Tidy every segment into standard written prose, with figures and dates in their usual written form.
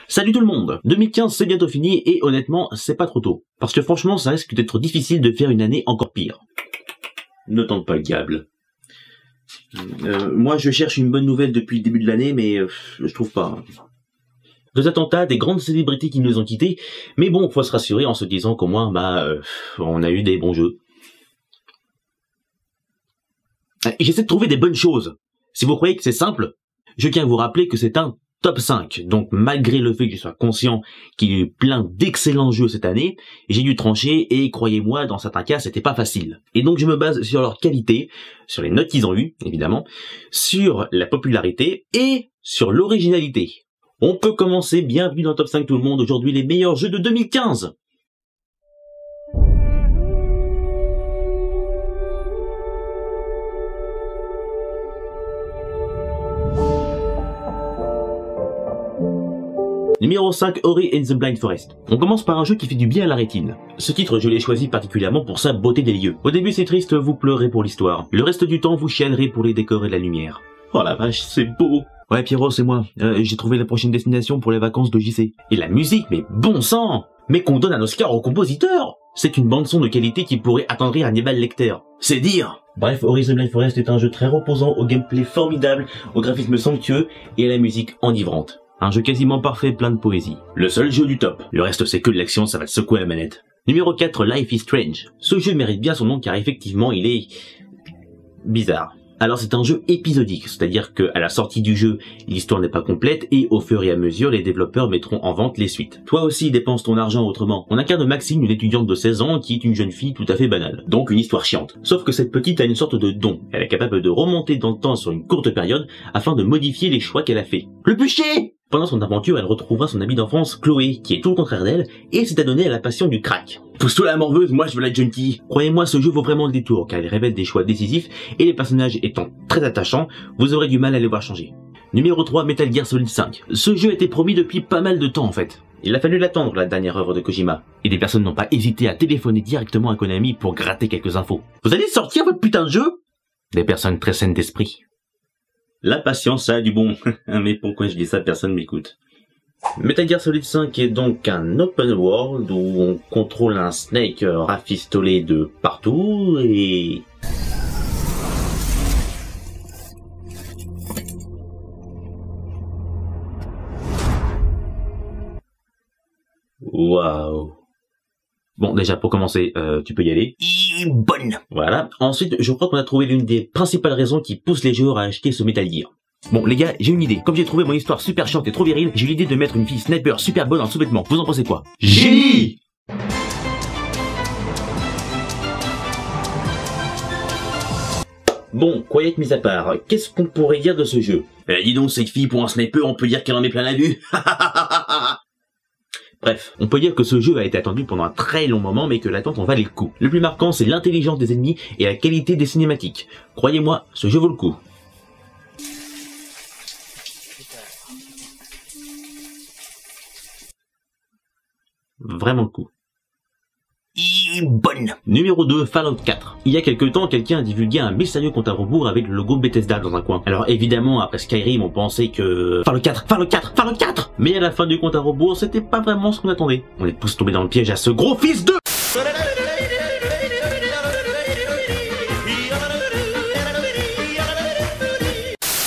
Salut tout le monde. 2015 c'est bientôt fini et honnêtement c'est pas trop tôt. Parce que franchement ça risque d'être difficile de faire une année encore pire. Ne tente pas le diable. Moi je cherche une bonne nouvelle depuis le début de l'année mais je trouve pas. Deux attentats, des grandes célébrités qui nous ont quittés, mais bon faut se rassurer en se disant qu'au moins on a eu des bons jeux. J'essaie de trouver des bonnes choses. Si vous croyez que c'est simple, je tiens à vous rappeler que c'est un top 5. Donc malgré le fait que je sois conscient qu'il y a eu plein d'excellents jeux cette année, j'ai dû trancher et croyez-moi, dans certains cas, c'était pas facile. Et donc je me base sur leur qualité, sur les notes qu'ils ont eues, évidemment, sur la popularité et sur l'originalité. On peut commencer, bienvenue dans le top 5 tout le monde, aujourd'hui les meilleurs jeux de 2015. Numéro 5, Ori and the Blind Forest. On commence par un jeu qui fait du bien à la rétine. Ce titre, je l'ai choisi particulièrement pour sa beauté des lieux. Au début c'est triste, vous pleurez pour l'histoire. Le reste du temps, vous chialerez pour les décors et la lumière. Oh la vache, c'est beau. Ouais Pierrot, c'est moi. J'ai trouvé la prochaine destination pour les vacances de JC. Et la musique, mais bon sang! Mais qu'on donne un Oscar au compositeur! C'est une bande-son de qualité qui pourrait attendrir Hannibal Lecter. C'est dire! Bref, Ori and the Blind Forest est un jeu très reposant, au gameplay formidable, au graphisme somptueux et à la musique enivrante. Un jeu quasiment parfait, plein de poésie. Le seul jeu du top. Le reste c'est que de l'action, ça va te secouer la manette. Numéro 4, Life is Strange. Ce jeu mérite bien son nom car effectivement il est bizarre. Alors c'est un jeu épisodique, c'est-à-dire qu'à la sortie du jeu, l'histoire n'est pas complète et au fur et à mesure, les développeurs mettront en vente les suites. Toi aussi dépense ton argent autrement. On incarne Maxine, une étudiante de 16 ans qui est une jeune fille tout à fait banale. Donc une histoire chiante. Sauf que cette petite a une sorte de don. Elle est capable de remonter dans le temps sur une courte période afin de modifier les choix qu'elle a fait. Le bûcher! Pendant son aventure, elle retrouvera son amie d'enfance, Chloé, qui est tout le contraire d'elle, et s'est adonnée à la passion du crack. Pousse-toi la morveuse, moi je veux la junkie. Croyez-moi, ce jeu vaut vraiment le détour, car il révèle des choix décisifs, et les personnages étant très attachants, vous aurez du mal à les voir changer. Numéro 3, Metal Gear Solid 5. Ce jeu était promis depuis pas mal de temps en fait. Il a fallu l'attendre, la dernière œuvre de Kojima. Et des personnes n'ont pas hésité à téléphoner directement à Konami pour gratter quelques infos. Vous allez sortir votre putain de jeu? Des personnes très saines d'esprit. La patience, ça a du bon. Mais pourquoi je dis ça, personne m'écoute. Metal Gear Solid 5 est donc un open world où on contrôle un Snake rafistolé de partout et... Waouh. Bon, déjà, pour commencer, tu peux y aller. Bonne. Voilà. Ensuite, je crois qu'on a trouvé l'une des principales raisons qui poussent les joueurs à acheter ce Metal Gear. Bon, les gars, j'ai une idée. Comme j'ai trouvé mon histoire super chiante et trop virile, j'ai l'idée de mettre une fille sniper super bonne en sous-vêtements. Vous en pensez quoi? Génie! Bon, quiet mis à part, qu'est-ce qu'on pourrait dire de ce jeu? Dis donc, cette fille, pour un sniper, on peut dire qu'elle en met plein la vue. Bref, on peut dire que ce jeu a été attendu pendant un très long moment mais que l'attente en valait le coup. Le plus marquant c'est l'intelligence des ennemis et la qualité des cinématiques. Croyez-moi, ce jeu vaut le coup. Vraiment le coup. Bonne. Numéro 2, Fallout 4. Il y a quelques temps, quelqu'un a divulgué un mystérieux compte à rebours avec le logo Bethesda dans un coin. Alors évidemment, après Skyrim, on pensait que... Fallout 4, Fallout 4, Fallout 4. Mais à la fin du compte à rebours, c'était pas vraiment ce qu'on attendait. On est tous tombés dans le piège à ce gros fils de...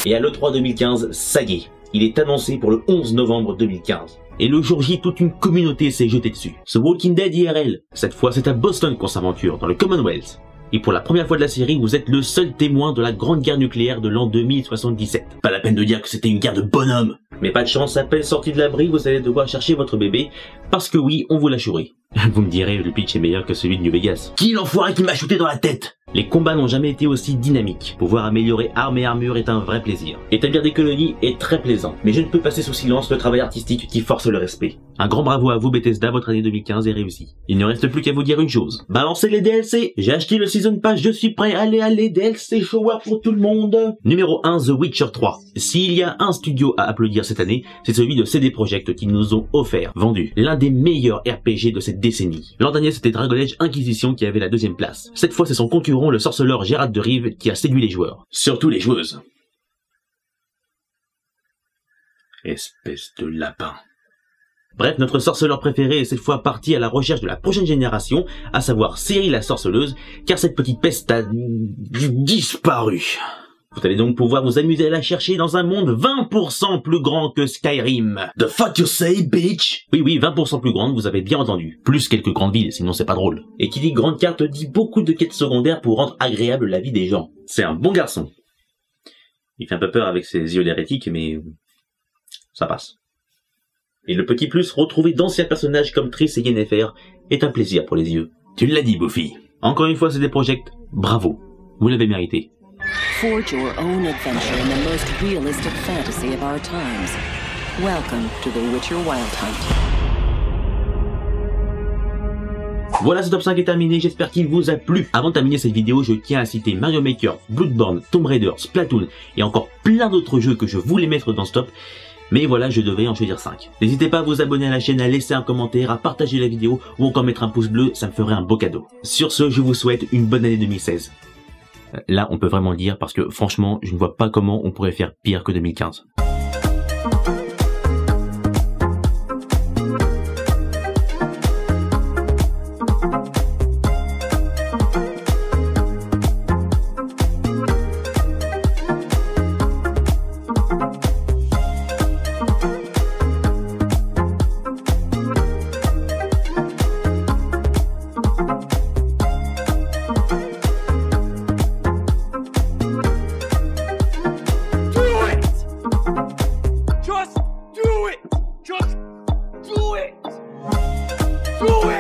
Et à l'E3 2015, ça y est, il est annoncé pour le 11 novembre 2015. Et le jour J, toute une communauté s'est jetée dessus. Ce Walking Dead IRL, cette fois c'est à Boston qu'on s'aventure, dans le Commonwealth. Et pour la première fois de la série, vous êtes le seul témoin de la grande guerre nucléaire de l'an 2077. Pas la peine de dire que c'était une guerre de bonhomme. Mais pas de chance, à peine sorti de l'abri, vous allez devoir chercher votre bébé, parce que oui, on vous l'a chouré. Vous me direz, le pitch est meilleur que celui de New Vegas. Qui l'enfoiré qui m'a shooté dans la tête? Les combats n'ont jamais été aussi dynamiques. Pouvoir améliorer armes et armures est un vrai plaisir. Établir des colonies est très plaisant. Mais je ne peux passer sous silence le travail artistique qui force le respect. Un grand bravo à vous Bethesda, votre année 2015 est réussie. Il ne reste plus qu'à vous dire une chose. Balancez les DLC. J'ai acheté le Season Pass, je suis prêt. Allez, DLC shower pour tout le monde. Numéro 1, The Witcher 3. S'il y a un studio à applaudir cette année, c'est celui de CD Projekt qui nous ont vendu l'un des meilleurs RPG de cette décennie. L'an dernier, c'était Dragon Age Inquisition qui avait la deuxième place. Cette fois, c'est son concurrent, le sorceleur Geralt de Rive, qui a séduit les joueurs. Surtout les joueuses. Espèce de lapin. Bref, notre sorceleur préféré est cette fois parti à la recherche de la prochaine génération, à savoir Ciri la sorceleuse, car cette petite peste a disparu. Vous allez donc pouvoir vous amuser à la chercher dans un monde 20% plus grand que Skyrim. The fuck you say, bitch? Oui, 20% plus grande, vous avez bien entendu. Plus quelques grandes villes, sinon c'est pas drôle. Et qui dit grande carte dit beaucoup de quêtes secondaires pour rendre agréable la vie des gens. C'est un bon garçon. Il fait un peu peur avec ses yeux hérétiques, mais ça passe. Et le petit plus, retrouver d'anciens personnages comme Triss et Yennefer, est un plaisir pour les yeux. Tu l'as dit, Buffy. Encore une fois, c'est des projets. Bravo. Vous l'avez mérité. Forge your own adventure in the most realistic fantasy of our times. Welcome to The Witcher Wild Hunt. Voilà, ce top 5 est terminé, j'espère qu'il vous a plu. Avant de terminer cette vidéo, je tiens à citer Mario Maker, Bloodborne, Tomb Raider, Splatoon et encore plein d'autres jeux que je voulais mettre dans ce top. Mais voilà, je devais en choisir 5. N'hésitez pas à vous abonner à la chaîne, à laisser un commentaire, à partager la vidéo ou encore mettre un pouce bleu, ça me ferait un beau cadeau. Sur ce, je vous souhaite une bonne année 2016. Là, on peut vraiment le dire parce que franchement, je ne vois pas comment on pourrait faire pire que 2015. Do it!